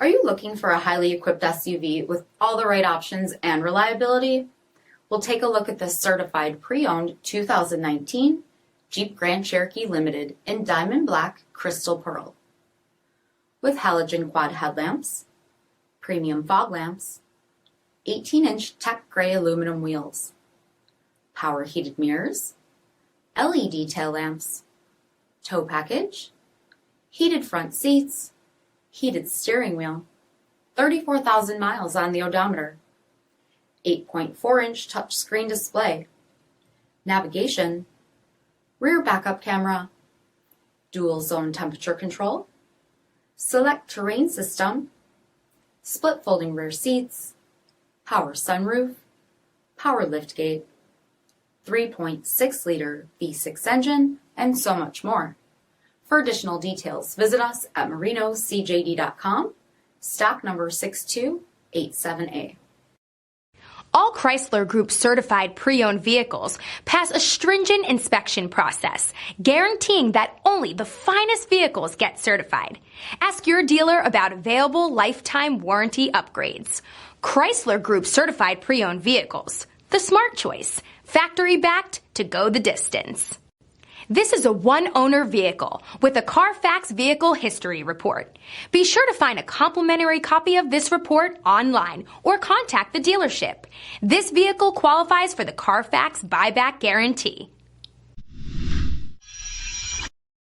Are you looking for a highly equipped SUV with all the right options and reliability? We'll take a look at this certified pre-owned 2019 Jeep Grand Cherokee Limited in Diamond Black Crystal Pearl. With halogen quad headlamps, premium fog lamps, 18-inch tech gray aluminum wheels, power heated mirrors, LED tail lamps, tow package, heated front seats, heated steering wheel, 34,000 miles on the odometer, 8.4-inch touchscreen display, navigation, rear backup camera, dual zone temperature control, SELEC-TERRAIN system, split folding rear seats, power sunroof, power liftgate, 3.6-liter V6 engine, and so much more. For additional details, visit us at marinocjd.com, stock number 6287A. All Chrysler Group certified pre-owned vehicles pass a stringent inspection process, guaranteeing that only the finest vehicles get certified. Ask your dealer about available lifetime warranty upgrades. Chrysler Group certified pre-owned vehicles, the smart choice, factory backed to go the distance. This is a one-owner vehicle with a CARFAX vehicle history report. Be sure to find a complimentary copy of this report online or contact the dealership. This vehicle qualifies for the CARFAX buyback guarantee.